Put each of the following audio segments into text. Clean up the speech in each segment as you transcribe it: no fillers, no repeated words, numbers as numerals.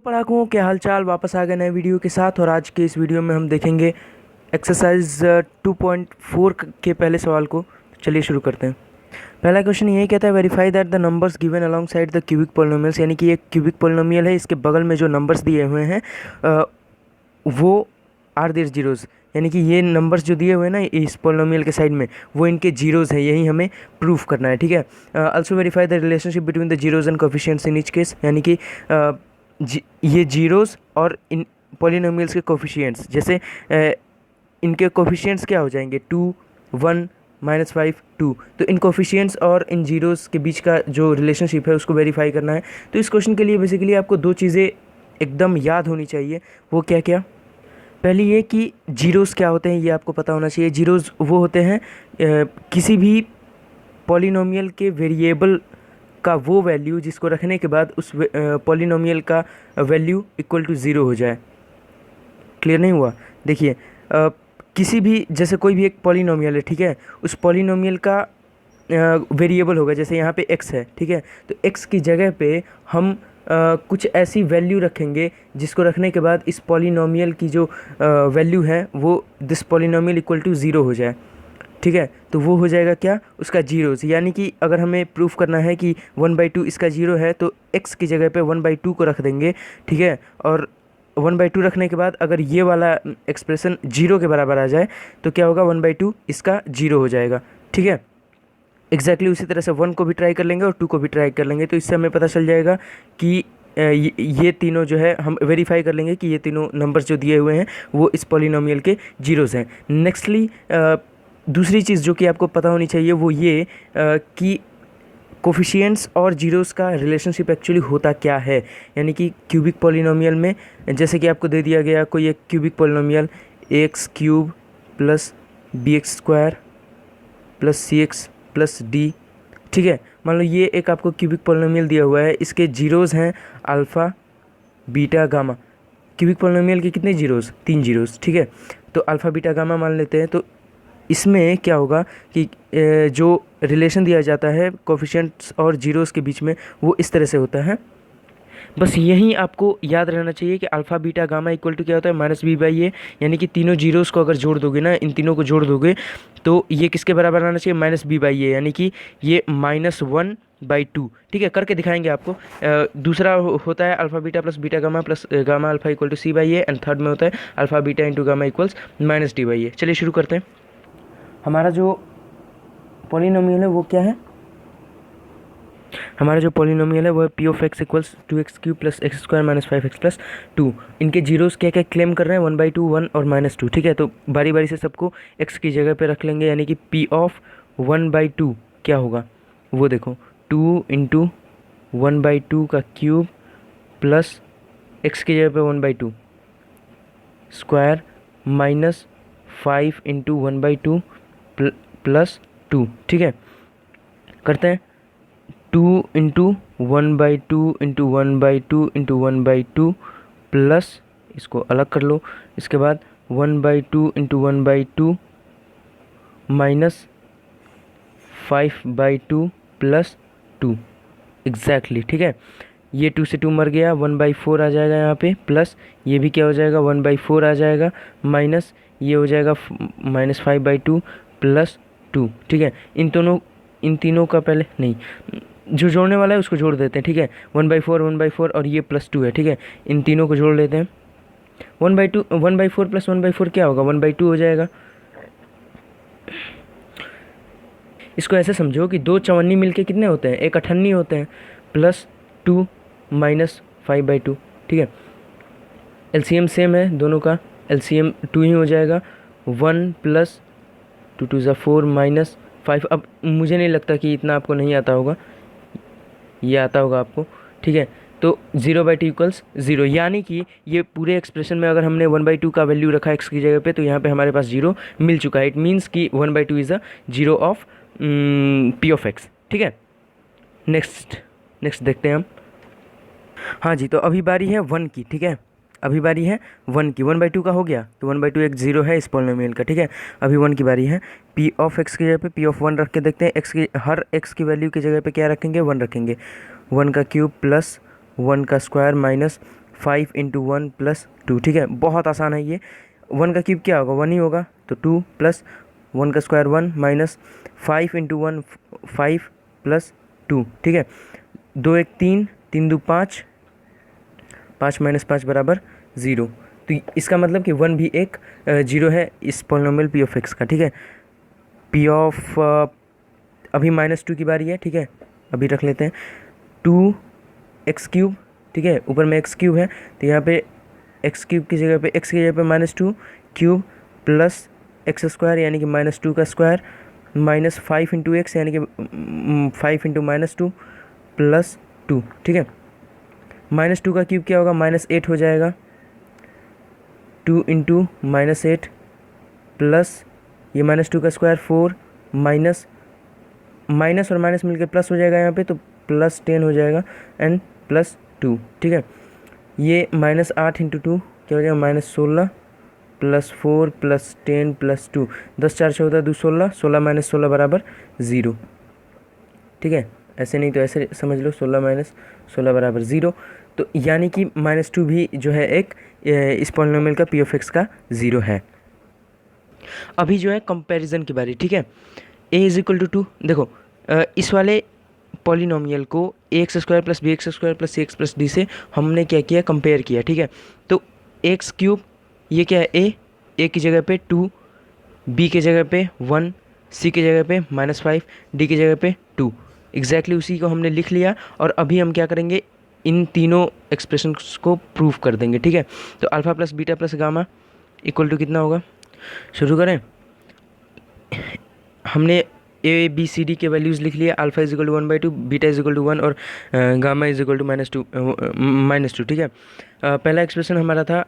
पढ़ाकों क्या हालचाल। वापस आ गए नए वीडियो के साथ और आज के इस वीडियो में हम देखेंगे एक्सरसाइज 2.4 के पहले सवाल को। चलिए शुरू करते हैं। पहला क्वेश्चन यही कहता है, verify that the numbers given along side the cubic polynomials, यानी कि एक क्यूबिक पोलिनोमियल है, इसके बगल में जो नंबर्स दिए हुए हैं वो आर देयर जीरोज़, यानी कि ये नंबर्स जो दिए हुए हैं ना इस पोलिनोमियल के साइड में वो इनके जीरोज़ हैं, यही हमें प्रूफ करना है। ठीक है। Also verify the relationship between the zeros and coefficients in each case, यानी कि ये जीरोज़ और इन पॉलिनोमियल्स के कोफिशिएंट्स, जैसे इनके कोफिशिएंट्स क्या हो जाएंगे 2, 1, -5, 2, तो इन कोफिशिएंट्स और इन जीरोज़ के बीच का जो रिलेशनशिप है उसको वेरीफाई करना है। तो इस क्वेश्चन के लिए बेसिकली आपको दो चीज़ें एकदम याद होनी चाहिए। वो क्या क्या? पहली ये कि जीरोज़ क्या होते हैं ये आपको पता होना चाहिए। जीरोज़ वो होते हैं किसी भी पॉलिनोमियल के वेरिएबल का वो वैल्यू जिसको रखने के बाद उस पॉलिनोमियल का वैल्यू इक्वल टू ज़ीरो हो जाए। क्लियर नहीं हुआ? देखिए, किसी भी जैसे कोई भी एक पॉलिनोमियल है, ठीक है, उस पॉलिनोमियल का वेरिएबल होगा, जैसे यहाँ पे x है, ठीक है, तो x की जगह पे हम कुछ ऐसी वैल्यू रखेंगे जिसको रखने के बाद इस पॉलिनोमियल की जो वैल्यू है वो this polynomial equal to zero हो जाए। ठीक है, तो वो हो जाएगा क्या? उसका जीरोज़। यानी कि अगर हमें प्रूफ करना है कि 1/2 इसका जीरो है तो x की जगह पे 1/2 को रख देंगे। ठीक है, और 1/2 रखने के बाद अगर ये वाला एक्सप्रेशन जीरो के बराबर आ जाए तो क्या होगा? 1/2 इसका जीरो हो जाएगा। ठीक है, एग्जैक्टली उसी तरह से 1 को भी ट्राई कर लेंगे और 2 को भी ट्राई कर लेंगे, तो इससे हमें पता चल जाएगा कि ये तीनों जो है हम वेरीफाई कर लेंगे कि ये तीनों नंबर्स जो दिए हुए हैं वो इस पॉलिनोमियल के जीरोज़ हैं। नेक्स्टली दूसरी चीज़ जो कि आपको पता होनी चाहिए वो ये कि कोफिशिएंट्स और जीरोज़ का रिलेशनशिप एक्चुअली होता क्या है। यानी कि क्यूबिक पॉलिनोमियल में जैसे कि आपको दे दिया गया कोई एक cubic polynomial ax³ plus bx² plus cx plus d, ठीक है, मान लो ये एक आपको क्यूबिक पॉलिनोमियल दिया हुआ है, इसके जीरोज़ हैं alpha, beta, gamma. Cubic polynomial के कितने जीरोज़? 3 जीरोज़। ठीक है, तो अल्फ़ा, बीटा, गामा मान लेते हैं। तो इसमें क्या होगा कि जो रिलेशन दिया जाता है कोफिशिएंट्स और जीरोज़ के बीच में वो इस तरह से होता है। बस यही आपको याद रहना चाहिए कि alpha, beta, gamma equal to क्या होता है? -b/a, यानी कि तीनों जीरोज़ को अगर जोड़ दोगे ना, इन तीनों को जोड़ दोगे तो ये किसके बराबर आना चाहिए? -b/a, यानी कि ये -1/2। ठीक है, करके दिखाएंगे आपको। दूसरा होता है alpha beta plus beta gamma plus gamma alpha equal to c/a, and third में होता है alpha beta into gamma equals -d/a। चलिए शुरू करते हैं। हमारा जो पॉलिनोमियल है वो क्या है? हमारा जो पॉलिनोमियल है वो है p(x) equals 2x³ plus x² minus 5x plus 2। इनके जीरोज़ क्या क्या क्लेम कर रहे हैं? 1/2, 1 और -2। ठीक है, तो बारी बारी से सबको x की जगह पे रख लेंगे, यानी कि p(1/2) क्या होगा वो देखो, 2 × 1/2 का क्यूब प्लस x की जगह पे 1/2 स्क्वायर माइनस 5 × 1/2 प्लस 2। ठीक है, करते हैं। 2 × 1/2 × 1/2 × 1/2 प्लस, इसको अलग कर लो, इसके बाद 1/2 × 1/2 माइनस 5/2 प्लस 2 एग्जैक्टली। ठीक है, ये 2 से 2 मर गया, 1/4 आ जाएगा यहाँ पे, प्लस ये भी क्या हो जाएगा? 1/4 आ जाएगा, माइनस ये हो जाएगा -5/2 प्लस 2। ठीक है, इन तीनों का पहले नहीं, जो जोड़ने वाला है उसको जोड़ देते हैं। ठीक है, 1/4 1/4 और ये +2 है। ठीक है, इन तीनों को जोड़ लेते हैं। 1/4 प्लस 1/4 क्या होगा? 1/2 हो जाएगा। इसको ऐसे समझो कि 2 चवन्नी मिलके कितने होते हैं? 1 अठन्नी होते हैं, प्लस 2 माइनस 5/2। ठीक है, एलसीएम सेम है दोनों का, एलसीएम 2 ही हो जाएगा। 1 प्लस 2 2 ज़ा 4 माइनस 5। अब मुझे नहीं लगता कि इतना आपको नहीं आता होगा, ये आता होगा आपको। ठीक है, तो 0/2 इक्वल्स 0, यानी कि ये पूरे एक्सप्रेशन में अगर हमने 1/2 का वैल्यू रखा x की जगह पे तो यहाँ पे हमारे पास 0 मिल चुका है। इट मीन्स कि 1/2 is a zero of p(x). ठीक है, नेक्स्ट देखते हैं हम। हाँ जी, तो अभी बारी है 1 की। ठीक है, अभी बारी है 1 की। 1/2 का हो गया, तो 1/2 एक जीरो है इस पॉलिनोमियल का। ठीक है, अभी 1 की बारी है। p(x) की जगह पे p(1) रख के देखते हैं। हर x की वैल्यू की जगह पे क्या रखेंगे? 1 रखेंगे। 1 का क्यूब प्लस 1 का स्क्वायर माइनस 5 इंटू 1 प्लस 2। ठीक है, बहुत आसान है ये। 1 का क्यूब क्या होगा, 1 ही होगा, तो 2 प्लस 1 का स्क्वायर 1 माइनस 5 इंटू 1 5 प्लस 2। ठीक है, 2 1 3, 3 2 5, 5 माइनस 5 बराबर 0। तो इसका मतलब कि 1 भी एक 0 है इस पॉलिनोमियल पी ऑफ एक्स का। ठीक है, पी ऑफ अभी -2 की बारी है। ठीक है, अभी रख लेते हैं 2x क्यूब। ठीक है, ऊपर में x क्यूब है, तो यहाँ पे x क्यूब की जगह पे x की जगह पे -2 क्यूब प्लस एक्स स्क्वायर यानी कि -2 का स्क्वायर माइनस 5 इंटू एक्स यानी कि 5 इंटू -2 प्लस 2। ठीक है, -2 का क्यूब क्या होगा, -8 हो जाएगा, 2 इंटू -8 प्लस ये -2 का स्क्वायर 4 माइनस माइनस और माइनस मिलकर प्लस हो जाएगा यहाँ पे, तो प्लस 10 हो जाएगा एंड प्लस 2। ठीक है, ये -8 इंटू 2 क्या हो जाएगा, -16 प्लस 4 प्लस 10 प्लस 2, 10 4 14 2 16, 16 माइनस 16 बराबर 0। ठीक है, ऐसे नहीं तो ऐसे समझ लो, 16 माइनस 16 बराबर 0। तो यानी कि -2 भी जो है एक इस पॉलिनोमियल का पी ऑफ एक्स का 0 है। अभी जो है कंपैरिजन की बारी। ठीक है, a इज इक्वल टू 2। देखो इस वाले पॉलिनोमियल को ax square plus B X square plus C X plus D से हमने क्या किया, कंपेयर किया। ठीक है, तो एक्स क्यूब ये क्या है, a की जगह पे 2, b की जगह पे 1, c की जगह पे -5, d की जगह पे 2। एग्जैक्टली उसी को हमने लिख लिया और अभी हम क्या करेंगे, इन तीनों एक्सप्रेशंस को प्रूव कर देंगे। ठीक है, तो alpha plus beta plus gamma equal to कितना होगा, शुरू करें। हमने ए बी सी डी के वैल्यूज़ लिख लिए, alpha is equal to 1/2, beta is equal to 1 और गामा इज इक्वल टू -2। ठीक है, पहला एक्सप्रेशन हमारा था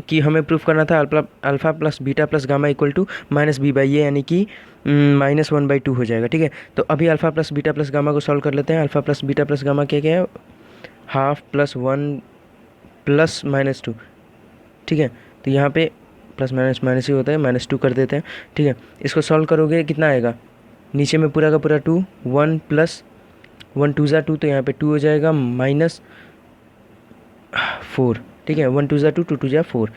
कि हमें प्रूफ करना था alpha plus beta plus gamma equal to -b/a यानी कि -1/2 हो जाएगा। ठीक है, तो अभी alpha plus beta plus gamma को सॉल्व कर लेते हैं। Alpha plus beta plus gamma क्या क्या है, हाफ प्लस 1 प्लस -2। ठीक है, तो यहाँ पे प्लस माइनस माइनस ही होता है, -2 कर देते हैं। ठीक है, इसको सॉल्व करोगे कितना आएगा, नीचे में पूरा का पूरा 2, 1 प्लस 1 2 ज़ा 2, तो यहाँ पे 2 हो जाएगा -4। ठीक है, 1 2 ज़ा 2, 2 2 ज़ा 4,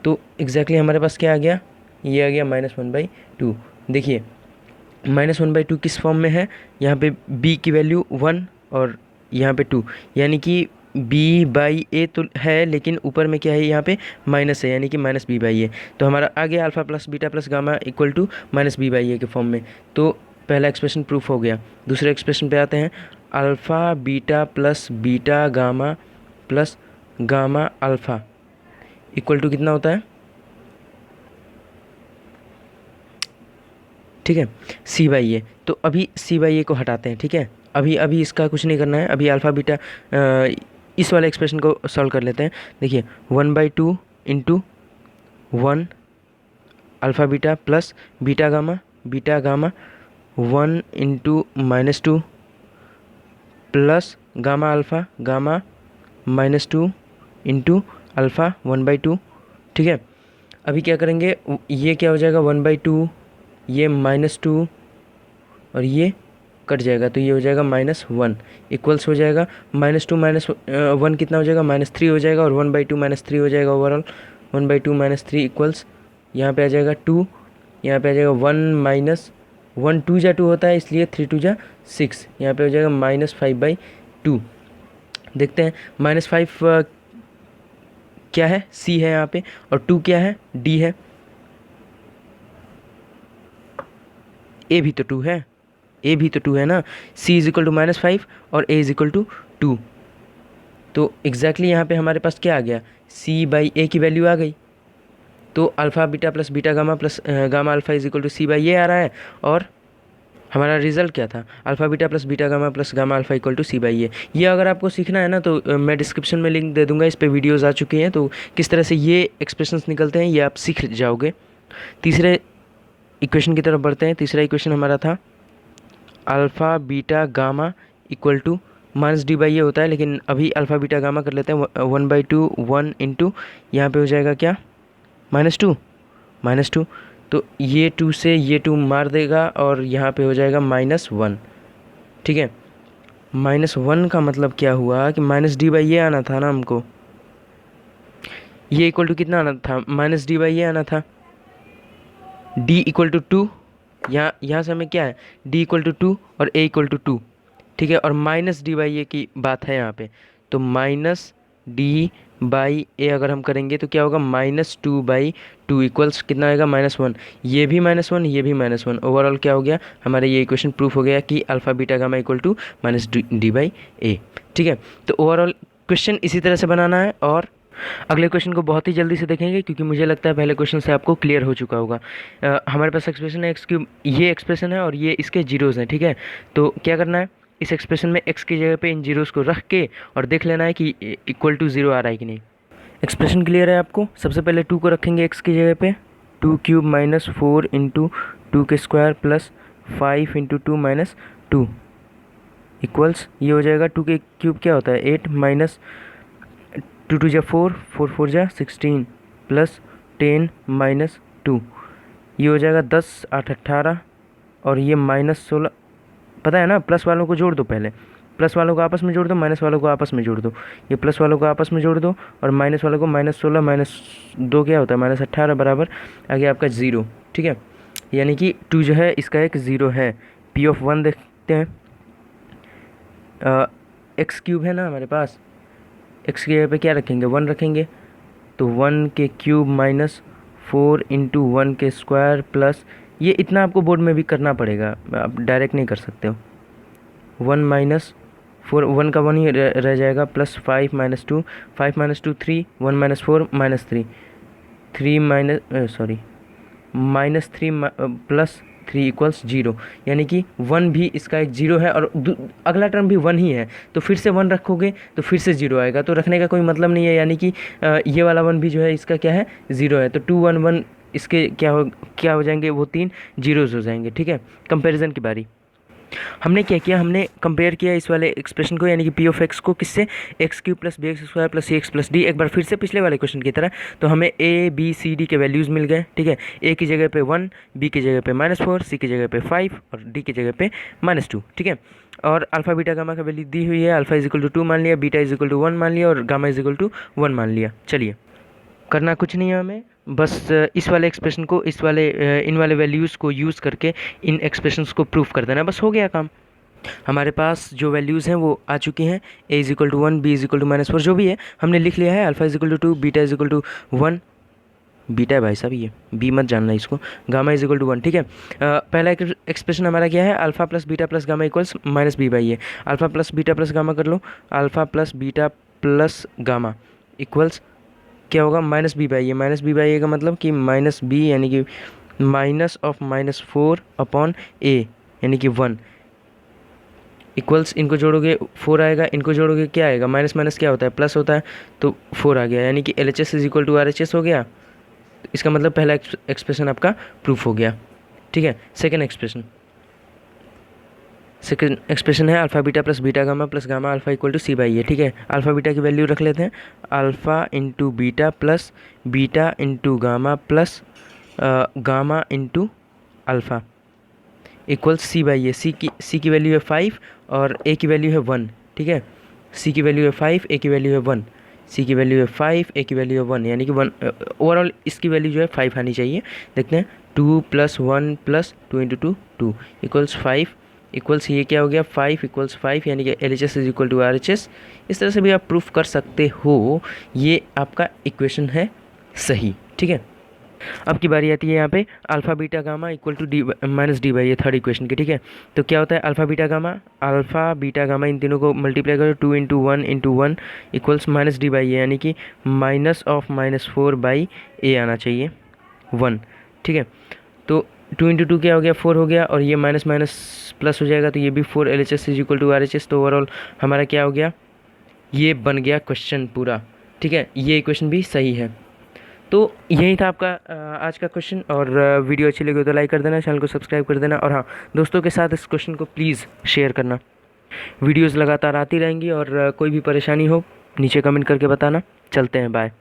तो एग्जैक्टली हमारे पास क्या आ गया, ये आ गया -1/2। देखिए -1/2 किस फॉर्म में है, यहाँ पे b की वैल्यू 1 और यहाँ पे 2, यानी कि b/a तो है लेकिन ऊपर में क्या है, यहाँ पे माइनस है यानी कि -b/a। तो हमारा आ गया alpha plus beta plus gamma equal to -b/a के फॉर्म में। तो पहला एक्सप्रेशन प्रूफ हो गया। दूसरे एक्सप्रेशन पे आते हैं, alpha beta plus beta gamma plus gamma alpha equal to कितना होता है, ठीक है, c/a। तो अभी c/a को हटाते हैं। ठीक है, अभी इसका कुछ नहीं करना है, अभी अल्फ़ा बीटा इस वाले एक्सप्रेशन को सॉल्व कर लेते हैं। देखिए 1/2 into 1 alpha beta plus beta gamma 1 into -2 plus gamma alpha gamma -2 into alpha 1/2। ठीक है, अभी क्या करेंगे, ये क्या हो जाएगा 1/2, ये -2 और ये कट जाएगा, तो ये हो जाएगा -1 इक्वल्स हो जाएगा -2 -1 कितना हो जाएगा, -3 हो जाएगा, और 1/2 -3 हो जाएगा ओवरऑल। 1/2 -3 इक्वल्स यहाँ पे आ जाएगा 2, यहाँ पे आ जाएगा 1 2 ज़ा 2 होता है इसलिए 3 2 ज़ा 6, यहाँ पे हो जाएगा -5/2। देखते हैं -5 क्या है, c है यहाँ पे, और 2 क्या है, d है, a भी तो 2 है, a भी तो 2 है ना, c इज इक्वल टू -5 और a इज इक्वल टू 2। तो एग्जैक्टली यहाँ पे हमारे पास क्या आ गया, c/a की वैल्यू आ गई। तो alpha beta plus beta gamma plus gamma alpha is equal to c/a आ रहा है, और हमारा रिजल्ट क्या था, alpha beta plus beta gamma plus gamma alpha equal to c/a। ये अगर आपको सीखना है ना तो मैं डिस्क्रिप्शन में लिंक दे दूंगा, इस पे वीडियोज़ आ चुकी हैं, तो किस तरह से ये एक्सप्रेशंस निकलते हैं ये आप सीख जाओगे। तीसरे इक्वेशन की तरफ बढ़ते हैं। तीसरा इक्वेशन हमारा था alpha beta gamma equal to -d/a होता है, लेकिन अभी अल्फ़ा बीटा गामा कर लेते हैं। 1/2 1 इंटू यहाँ पर हो जाएगा क्या, -2। तो ये 2 से ये 2 मार देगा और यहाँ पे हो जाएगा -1। ठीक है, -1 का मतलब क्या हुआ कि -d/a आना था ना हमको, ये इक्वल टू कितना आना था, माइनस डी बाई ये आना था, डी इक्वल टू 2, यहाँ से हमें क्या है, डी इक्वल टू 2 और ए इक्वल टू 2, ठीक है, और माइनस डी बाई ए की बात है यहाँ पे, तो माइनस डी बाई ए अगर हम करेंगे तो क्या होगा, -2/2 इक्वल्स कितना आएगा, -1, ये भी -1, ये भी -1, ओवरऑल क्या हो गया हमारा, ये इक्वेशन प्रूफ हो गया कि alpha beta gamma equal to minus D by A, ठीक है। तो ओवरऑल क्वेश्चन इसी तरह से बनाना है, और अगले क्वेश्चन को बहुत ही जल्दी से देखेंगे क्योंकि मुझे लगता है पहले क्वेश्चन से आपको क्लियर हो चुका होगा। हमारे पास एक्सप्रेशन है एक्स क्यूब, ये एक्सप्रेशन है और ये इसके जीरोज़ हैं, ठीक है। तो क्या करना है, इस एक्सप्रेशन में x की जगह पे इन जीरोज़ को रख के और देख लेना है कि इक्वल टू 0 आ रहा है कि नहीं। एक्सप्रेशन क्लियर है आपको। सबसे पहले 2 को रखेंगे x की जगह पे, 2 क्यूब माइनस 4 इंटू 2 के square plus 5 into 2 minus 2 equals, ये हो जाएगा 2 के क्यूब क्या होता है 8 माइनस 2 2 जा 4, 4 4 जा 16 प्लस 10 माइनस 2, ये हो जाएगा 10 8 18 और ये -16, पता है ना, प्लस वालों को जोड़ दो, पहले प्लस वालों को आपस में जोड़ दो, माइनस वालों को आपस में जोड़ दो, ये प्लस वालों को आपस में जोड़ दो और माइनस वालों को, -16 -2 क्या होता है -18 बराबर आ गया आपका 0, ठीक है। यानी कि 2 जो है इसका एक 0 है। P ऑफ 1 देखते हैं, एक्स क्यूब है ना हमारे पास, एक्स की जगह पे क्या रखेंगे 1 रखेंगे, तो 1 के क्यूब माइनस 4 इंटू 1 के स्क्वायर प्लस, ये इतना आपको बोर्ड में भी करना पड़ेगा, आप डायरेक्ट नहीं कर सकते हो, 1 माइनस 4, 1 का 1 ही रह जाएगा, plus 5 minus 2, 5 minus 2 3, 1 minus 4 minus 3, 3 minus minus 3 plus 3 equals 0, यानी कि 1 भी इसका एक 0 है और अगला टर्म भी 1 ही है, तो फिर से 1 रखोगे तो फिर से 0 आएगा, तो रखने का कोई मतलब नहीं है, यानी कि ये वाला 1 भी जो है इसका क्या है 0 है, तो 2 1 1 इसके क्या हो जाएंगे, वो 3 जीरोज़ हो जाएंगे, ठीक है। कंपैरिजन की बारी, हमने क्या किया, हमने कंपेयर किया इस वाले एक्सप्रेशन को, यानी कि पी ऑफ एक्स को किससे, X cube plus B X square plus C X plus D, एक बार फिर से पिछले वाले क्वेश्चन की तरह, तो हमें ए बी सी डी के वैल्यूज़ मिल गए, ठीक है। ए की जगह पे 1, बी की जगह पे -4, सी की जगह पे 5 और डी की जगह पे -2, ठीक है। और अल्फा बीटा गामा का वैल्यू दी हुई है, अल्फा इज इक्वल टू 2 मान लिया, बीटा इज इक्वल टू 1 मान लिया और गामा इज इक्वल टू 1 मान लिया। चलिए, करना कुछ नहीं है हमें, बस इस वाले एक्सप्रेशन को, इन वाले वैल्यूज़ को यूज़ करके इन एक्सप्रेशंस को प्रूफ कर देना, बस हो गया काम। हमारे पास जो वैल्यूज़ हैं वो आ चुकी हैं, a is equal to 1, b is equal to -4, जो भी है हमने लिख लिया है, alpha is equal to 2, beta is equal to 1, beta है भाई साहब, ये b मत जानना इसको, गामा इज इक्वल टू 1, ठीक है। पहला एक्सप्रेशन हमारा क्या है, alpha plus beta plus gamma equals -b/a, alpha plus beta plus gamma कर लो, alpha plus beta plus gamma equals क्या होगा, -b/a, -b/a का मतलब कि -b यानी कि -4 अपॉन a यानी कि 1 इक्वल्स, इनको जोड़ोगे 4 आएगा, इनको जोड़ोगे क्या आएगा, माइनस माइनस क्या होता है प्लस होता है, तो 4 आ गया, यानी कि LHS is equal to RHS हो गया। इसका मतलब पहला एक्सप्रेशन आपका प्रूफ हो गया, ठीक है। सेकंड एक्सप्रेशन है alpha beta plus beta gamma plus gamma alpha equal to c/a, ठीक है। अल्फा बीटा की वैल्यू रख लेते हैं, alpha into beta plus beta into gamma plus gamma into alpha equals c/a। सी की वैल्यू है 5 और a की वैल्यू है 1, ठीक है। c की वैल्यू है 5, a की वैल्यू है 1, c की वैल्यू है 5, a की वैल्यू है 1, यानी कि 1, ओवरऑल इसकी वैल्यू जो है 5 आनी चाहिए। देखते हैं, 2 + 1 + 2 इंटू 2 2 इक्वल्स 5 इक्वल्स ये क्या हो गया 5 इक्वल्स 5, यानी कि LHS is equal to RHS। इस तरह से भी आप प्रूफ कर सकते हो, ये आपका इक्वेशन है सही, ठीक है। अब की बारी आती है यहाँ पे alpha beta gamma equal to -d/a, third equation की, ठीक है। तो क्या होता है अल्फा बीटा गामा इन तीनों को मल्टीप्लाई करो, 2 × 1 × 1 इक्वल्स -d/a, यानी कि -4/a आना चाहिए 1, ठीक है। तो 2 × 2 क्या हो गया 4 हो गया, और ये माइनस माइनस प्लस हो जाएगा, तो ये भी 4 LHS is equal to RHS। तो ओवरऑल हमारा क्या हो गया, ये बन गया क्वेश्चन पूरा, ठीक है। ये इक्वेशन भी सही है। तो यही था आपका आज का क्वेश्चन, और वीडियो अच्छी लगी तो लाइक कर देना, चैनल को सब्सक्राइब कर देना, और हाँ, दोस्तों के साथ इस क्वेश्चन को प्लीज़ शेयर करना। वीडियोज़ लगातार आती रहेंगी, और कोई भी परेशानी हो नीचे कमेंट करके बताना। चलते हैं, बाय।